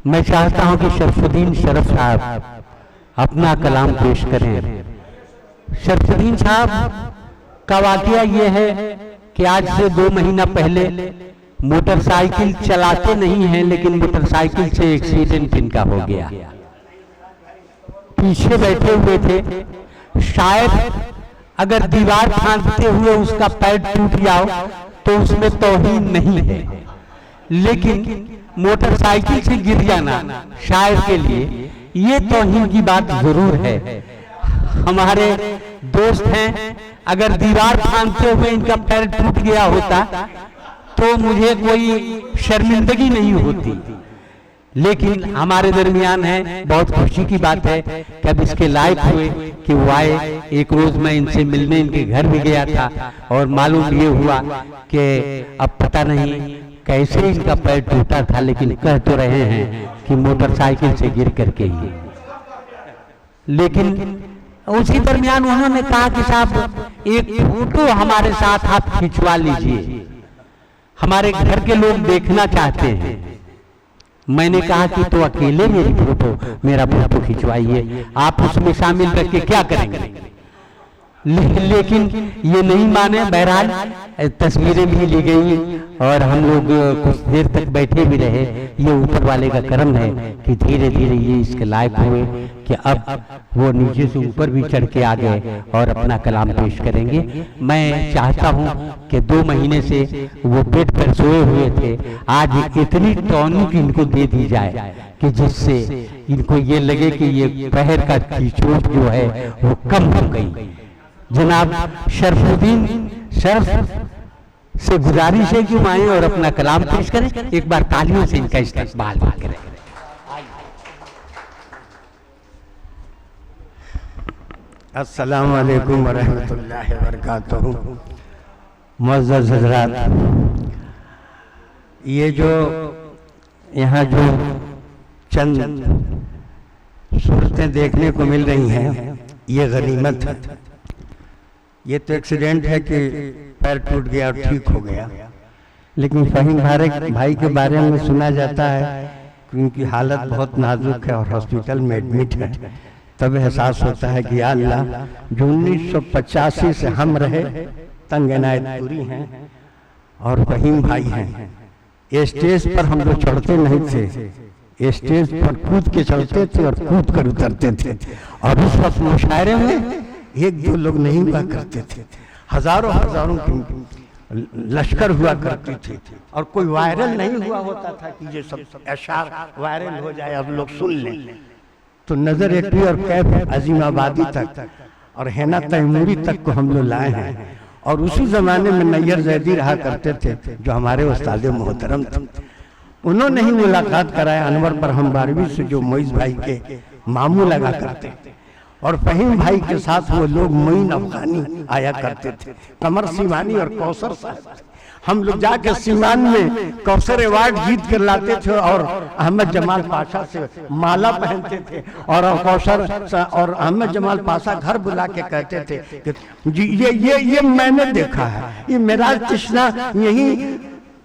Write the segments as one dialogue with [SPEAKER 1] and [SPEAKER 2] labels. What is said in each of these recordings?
[SPEAKER 1] मैं चाहता हूं कि शरफुद्दीन शरफ साहब अपना कलाम पेश करें। शरफुद्दीन साहब का वाकया ये है कि आज से 2 महीना पहले मोटरसाइकिल चलाते नहीं हैं, लेकिन मोटरसाइकिल से एक्सीडेंट इनका हो गया। पीछे बैठे हुए थे, शायद अगर दीवार फांदते हुए उसका पैर टूट जाओ तो उसमें तौहीन नहीं है, लेकिन मोटरसाइकिल से गिर जाना शायर के लिए ये तौहीन की बात जरूर है। हमारे दोस्त हैं, अगर दीवार फांदते हुए इनका पैर टूट गया होता तो मुझे कोई शर्मिंदगी नहीं होती, लेकिन हमारे दरमियान है। बहुत खुशी की बात है कि अब इसके लायक हुए कि वो आए। एक रोज मैं इनसे मिलने इनके घर भी गया था और मालूम ये हुआ कि अब पता नहीं कैसे इनका पैर टूटा था, लेकिन कह तो रहे हैं कि मोटरसाइकिल से गिर करके ही। लेकिन उसी दरमियान उन्होंने कहा कि साहब एक फोटो हमारे साथ आप खिंचवा लीजिए, हमारे घर के लोग देखना चाहते हैं। मैंने कहा कि तो अकेले मेरा फोटो खिंचवाइए, आप उसमें शामिल रख के क्या करेंगे। लेकिन ये नहीं माने। बहरहाल तस्वीरें भी ली गई और हम लोग कुछ देर तक बैठे भी रहे। ये ऊपर वाले का करम है कि धीरे धीरे ये इसके लायक हुए कि अब वो नीचे से ऊपर भी चढ़ के आ गए और अपना कलाम पेश करेंगे। मैं चाहता हूँ कि 2 महीने से वो बेड पर सोए हुए थे, आज इतनी टॉनिक इनको दे दी जाए कि जिससे इनको ये लगे कि ये पैर का चोट जो है वो कम हो गई। जनाब शरफुद्दीन शरफ से गुजारिश है कि वो आए और अपना कलाम पेश करें। एक बार तालियों से इनका इस्तकबाल करें।
[SPEAKER 2] अस्सलाम वालेकुम व रहमतुल्लाहि व बरकातहू। मुअज़्ज़ज़ हज़रात, ये जो यहाँ जो चंद सूरतें देखने को मिल रही हैं, ये गनीमत है। ये तो एक्सीडेंट है कि पैर टूट गया और ठीक हो गया, लेकिन फहीम भाई के बारे में सुना जाता है कि उनकी हालत बहुत नाजुक है और हॉस्पिटल में एडमिट है। तब एहसास होता है कि या अल्लाह, जो 1985 से हम रहे तंग इनायत पूरी हैं और फहीम भाई हैं। ये स्टेज पर हम लोग चढ़ते नहीं थे, ये स्टेज पर कूद के चढ़ते थे और कूद कर उतरते थे। और उस वक्त मुशायरे में 1-2 लोग नहीं हुआ करते थे, हजारों की लश्कर हुआ करती थी और कोई वायरल नहीं हुआ होता था कि ये सब अशार वायरल हो जाए अब लोग सुन लें। तो नजर एकवी और कैफ अजीमाबादी तक और हैना तैमूरी तक को हम लोग लाए हैं। और उसी जमाने में नैयर जैदी रहा करते थे जो हमारे उस्ताद मोहतरम थे। उन्होंने ही मुलाकात कराया अनवर पर हम 12वीं से, जो मोइज भाई के मामू लगा करते थे। और फहीम भाई के साथ वो लोग मोइन अफगानी आया करते थे, कमर सीमानी और कौसर साहब। हम लोग जाके सीमान में कौसर अवार्ड जीत कर लाते थे और अहमद जमाल पाशा से माला पहनते थे। और कौसर और अहमद जमाल पाशा घर बुला के कहते थे कि जी ये मैंने देखा है, ये मेराज तृष्णा यही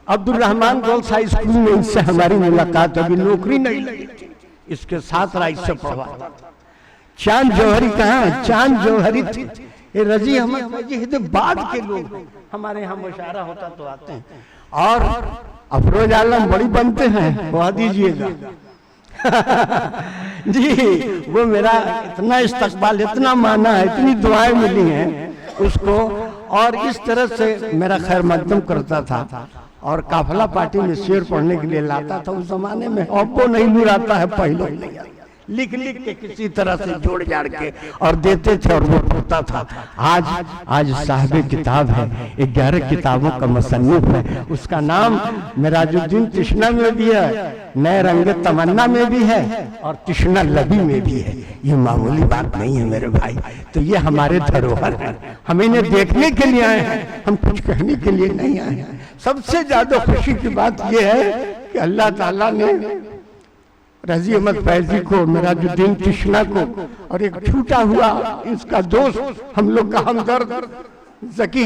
[SPEAKER 2] Abdul Rahman girls high school में इससे हमारी मुलाकात, अभी नौकरी नहीं लगी थी, इसके साथ राइट से पढ़वाता था। चांद जौहरी कहाँ, चांद जौहरी थे। ये रजी अहमद रजी बाद के लोग हमारे यहाँ मुशायरा होता तो आते हैं। और अफरोज आलम बड़ी बनते हैं, वह दीजिएगा जी। वो मेरा इतना इस्तकबाल, इतना माना है, इतनी दुआएं मिली हैं उसको। और इस तरह से मेरा खैर मकदम करता था और काफला पार्टी में शेर पढ़ने के लिए लाता था। उस जमाने में अब वो नहीं बुलाता है, पहले नहीं आता, लिख के किसी तरह से जोड़ जाड़ के और देते थे और वो पढ़ता था। आज साहिब किताब है, 11 किताबों का मुसन्निफ है। उसका नाम मिराजुद्दीन तृष्णा में भी है, नए रंग तमन्ना में भी है और तृष्णा लबी में भी है। ये मामूली बात नहीं है मेरे भाई। तो ये हमारे धरोहर है, हम इन्हें देखने के लिए आए हैं, हम कुछ कहने के लिए नहीं आए हैं। सबसे ज्यादा खुशी की बात यह है कि अल्लाह ताला ने रजी अहमद फैजी को, मिराजुद्दीन तृष्णा को और एक छूटा हुआ इसका दोस्त, हम लोग का हमदर्द जकी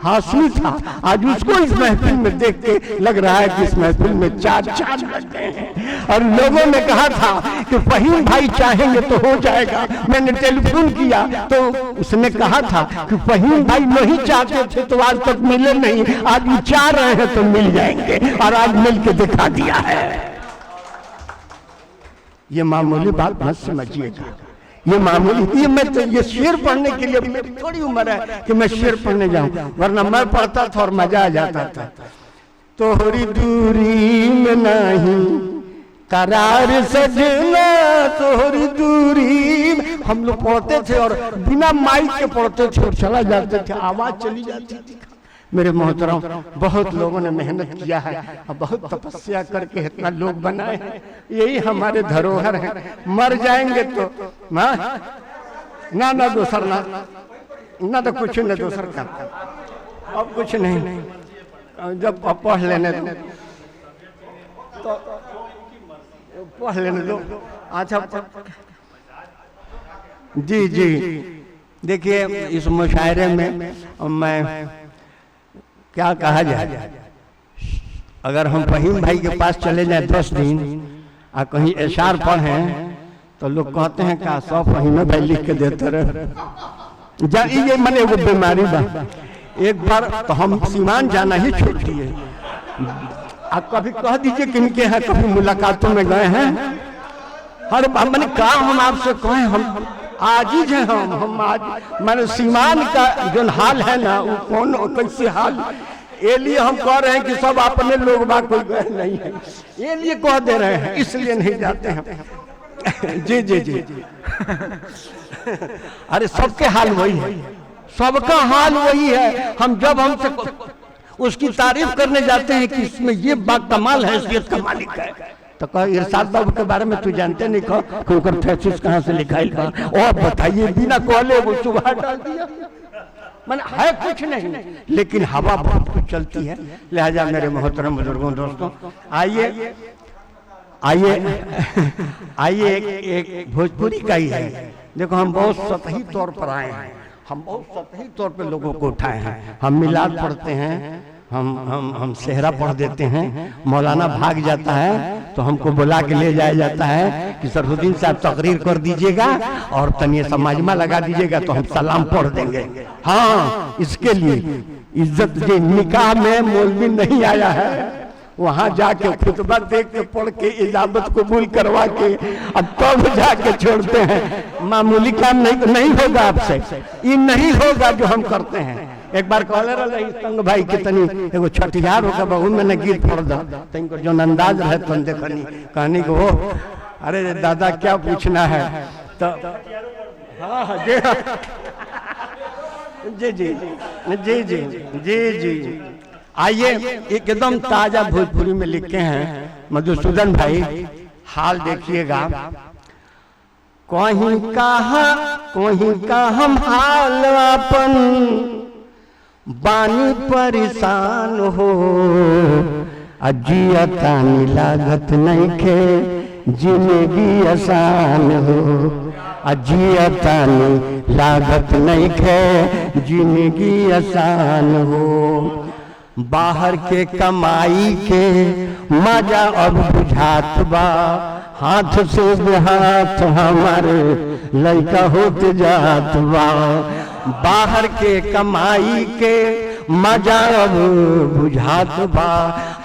[SPEAKER 2] हाशमी था, आज उसको इस महफिल में देख के लग रहा है कि इस महफिल में चार चांद लग गए हैं। और लोगों ने कहा था कि फहीम भाई चाहेंगे तो हो जाएगा। मैंने टेलीफोन किया तो उसने कहा था कि फहीम भाई नहीं चाहते थे तो आज तक मिले नहीं, आज वो चाह रहे हैं तो मिल जाएंगे, और आज मिल के दिखा दिया है। ये मामूली बात मत समझिएगा, ये मामूली, ये मैं तो ये शेर पढ़ने के लिए मेरी थोड़ी उम्र है कि मैं शेर पढ़ने जाऊं, वरना मैं पढ़ता था और मजा आ जाता था। तोहरी दूरी में नहीं करार सजना, तोहरी दूरी में, हम लोग पढ़ते थे और बिना माइक के पढ़ते थे और चला जाते थे, आवाज चली जाती थी। मेरे मोहतरम, बहुत लोगों ने मेहनत किया है और बहुत तपस्या करके इतना लोग बनाए हैं, यही हमारे धरोहर हैं। मर जाएंगे तो ना दूसर ना तो कुछ न दूसर का, अब कुछ नहीं, जब पढ़ लेने तो पढ़ लेने दो। अच्छा जी जी, देखिए इस मुशायरे में मैं क्या कहा जाए, अगर हम फहीम भाई के पास चले जाए 10 दिन और कहीं इशार पढ़ें तो लोग कहते हैं क्या 100 फहीम भाई लिख के देते रहे। ये मैंने वो बीमारी बा, एक बार तो हम सीमान जाना ही छोड़ दिए। आप कभी कह दीजिए किनके हैं, कभी मुलाकातों में गए हैं, हर मैंने कहा हम आपसे कहें, हम आजीज हैं, हम आज मैंने सीमान का जो हाल है ना वो कौन कैसे हाल, ये लिए हम कह रहे हैं कि सब अपने लोग बा, कोई गए नहीं है, ये लिए कह दे रहे हैं, इसलिए नहीं जाते हैं। जी जी जी अरे सबके हाल वही है, सबका हाल वही है। हम जब हमसे उसकी तारीफ करने जाते हैं कि इसमें ये बात कमाल है, हैसियत का मालिक है, तो कह इरशाद बाबू के बारे में तू जानते नहीं, कह कि उनका थेसिस कहाँ से लिखा है, और बताइए बिना कहले वो सुबह डाल दिया। मैंने है कुछ नहीं, लेकिन हवा बहुत कुछ चलती है। लिहाजा मेरे मोहतरम बुजुर्गों, दोस्तों, आइए आइए आइए, एक भोजपुरी का ही है। देखो हम बहुत सतही तौर पर आए हैं, हम बहुत सतही तौर पर लोगों को उठाए हैं। हम मिलाद पढ़ते हैं, हम सेहरा पढ़ देते हैं, मौलाना भाग जाता है तो हमको बुला के ले जाया जाता है कि सरहुद्दीन साहब तकरीर कर दीजिएगा और तनिए समाजमा लगा दीजिएगा तो हम सलाम पढ़ देंगे। हाँ, इसके लिए इज्जत जी, निकाह में मौलवी नहीं आया है, वहां जाके खुतबा देख के पढ़ के इजाजत कबूल करवा के अब तब जाके छोड़ते हैं। मामूली काम नहीं होगा आपसे, ये नहीं होगा जो हम करते हैं। एक बार कहले रहे संग भाई के तनी एगो छठियार होगा बहु में न गीत पढ़ दो, तनिको जो अंदाज रहे तुम देखनी कहनी को, अरे दादा क्या पूछना है, तो हाँ जी जी जी जी जी जी। आइए एकदम ताजा भोजपुरी में लिखे हैं मधुसूदन भाई, हाल देखिएगा। कहीं का हम हाल अपन बानी परेशान हो, अजिया तानी लागत नहीं खे जिंदगी आसान हो, अजिया तानी लागत नहीं खे जिंदगी आसान हो। बाहर के कमाई के मजा अब बुझात बा, हाथ से हाथ हमारे लड़का होते जात बा। बाहर के कमाई के मजा अब बुझात बा,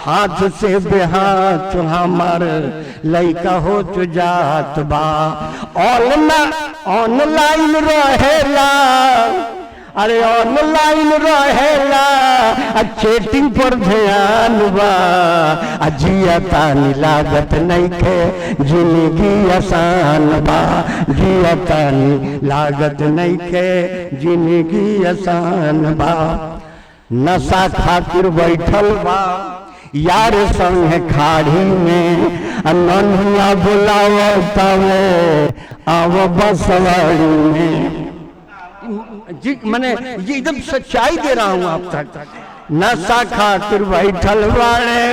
[SPEAKER 2] हाथ से बेहाथ हमारे लड़का होत जात बा। ऑनलाइन रहेला, अरे ऑनलाइन रहेला, चैटिंग पर ध्यान बा, जिया तानी लागत नहीं खे जिंदगी आसान बा, जिया तानी लागत नहीं खे जिंदगी आसान बा। नशा खातिर बैठल बा यार संग खाड़ी में, नन्हुआ बुलावतावे आव बसवाड़ी में। जी मैंने ये एकदम सच्चाई दे रहा हूँ आप तक। नशा खातिर बैठल वाले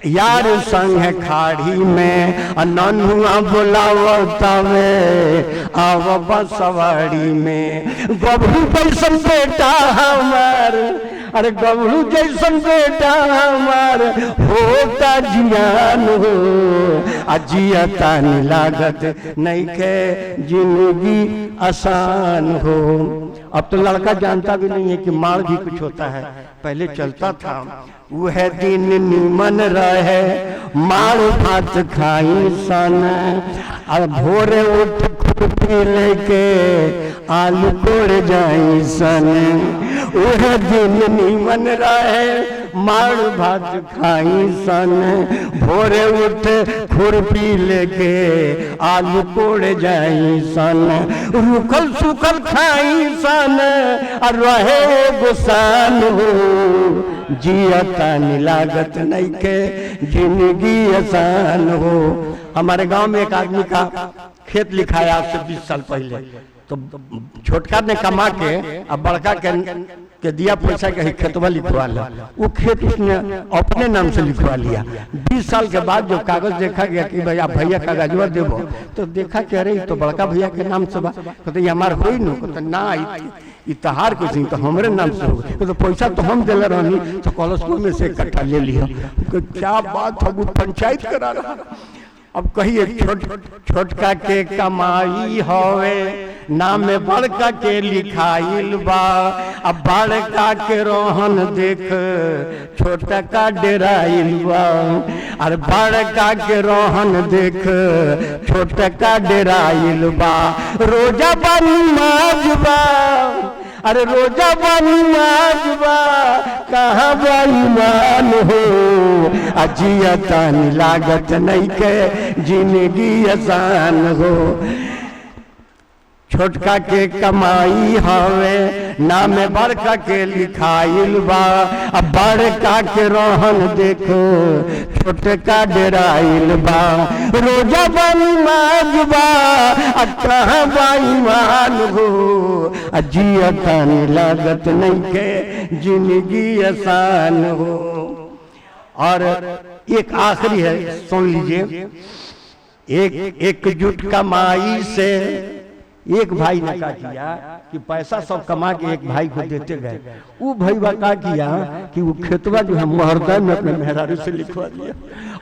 [SPEAKER 2] यार संग खाड़ी में, नन्हुआ बुलावतावे आव बसवाड़ी में। गबरू जैसन बेटा हमार, अरे गबरू जैसन बेटा हमार होता जियान हो, अजियता नहीं लागत नहीं के जिंदगी आसान हो। अब तो लड़का जानता भी नहीं है कि मार भी कुछ होता है, पहले चलता था। वह दिन निमन रहे मार भात खाई सन, और भोरे उठ खुरपी लेके आलू कोड़ जाई सन। वह दिन निमन रहे मार भात खाई सन, भोरे उठ खुरपी लेके आलू कोड़ जाई सन। रुखल सुखल खाई सन और रहे गुसान हो, जियता नहीं लागत नहीं के जिंदगी आसान हो। हमारे गांव में एक आदमी का खेत लिखाया आज से 20 साल पहले, तो छोटका ने कमा के अब बड़का के दिया पैसा के खेतवा लिखवा ला। वो खेत उसने अपने नाम से लिखवा लिया। 20 साल के बाद जब कागज देखा गया कि भैया भैया कागजवा देवो, तो देखा कि अरे तो बड़का भैया के नाम से बा, तो ये हमार होई नु, तो ना इतहार कुछ नहीं, तो हमरे नाम से हो, तो पैसा तो हम दिले रहनी, तो कॉलेज में से इकट्ठा ले लिया। क्या बात है, वो पंचायत करा रहा। अब कहिए छोटका के कमाई हवे नाम बड़का के लिखाइल बा, अब बड़का के रोहन देख छोटका डेराइल बा, और बड़का के रोहन देख छोटका डेराइल बा। रोजा बनी माजबा, अरे रोजा बनी माजबा, कहाँ बेईमान हो, अजियता नहीं लागत नहीं के जिंदगी आसान हो। छोटका के कमाई हवे नाम बड़का के लिखाइल बा, अब बड़का के रोहन देखो छोटका डेराइल बा। रोजा बनी माजबा, कहाँ बेईमान हो, अजियता नहीं लागत नहीं के जिंदगी आसान हो। और एक आखिरी है, सुन लीजिए। एकजुट कमाई से एक भाई ने क्या किया कि पैसा सब कमा के एक भाई को देते गए। वो भाई क्या किया कि वो खेतवा जो है मुहर्दा में अपने मेहरारू से लिखवा दिया।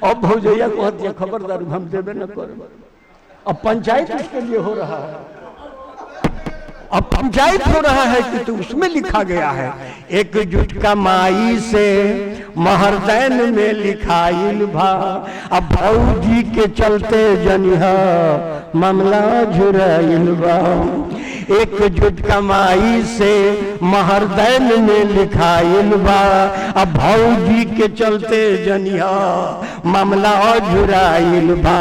[SPEAKER 2] अब भौजैया को दिया खबरदार हम देवे न करें। अब पंचायत इसके लिए हो रहा है, अब पंचायत हो रहा है कि तो उसमें लिखा गया है एकजुट कमाई से महरदैन में लिखाइल भा। अब भौजी के चलते जनिहा मामला झुराइल बा। एकजुट कमाई से महरदैन में लिखाइल बा, अब भौजी के चलते जनिहा मामला झुराइल बा।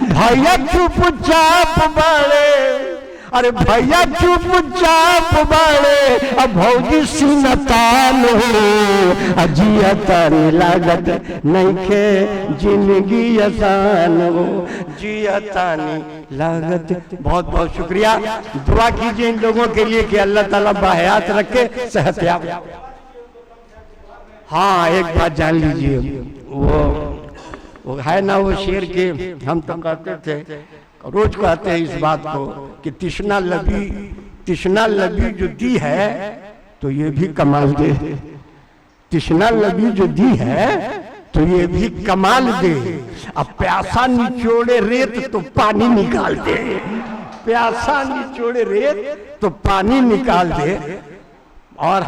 [SPEAKER 2] भैया चुपचाप बाड़े, अरे भैया चुपचाप बाड़े, अब भौजी सिनतान हो, अजियता नहीं लागत नहीं के जिंदगी आसान हो, जियता नहीं लागत। बहुत बहुत शुक्रिया। दुआ कीजिए इन लोगों के लिए कि अल्लाह ताला बाहयात रखे, सेहतयाब। हाँ एक बात जान लीजिए, वो है ना वो शेर के, हम तो कहते थे, रोज कहते हैं इस बात को कि तिश्ना लबी जो दी है तो ये भी कमाल दे। तिश्ना लबी जो दी है तो ये भी कमाल दे। अब प्यासा निचोड़े रेत तो पानी निकाल दे, प्यासा निचोड़े रेत तो पानी निकाल दे। और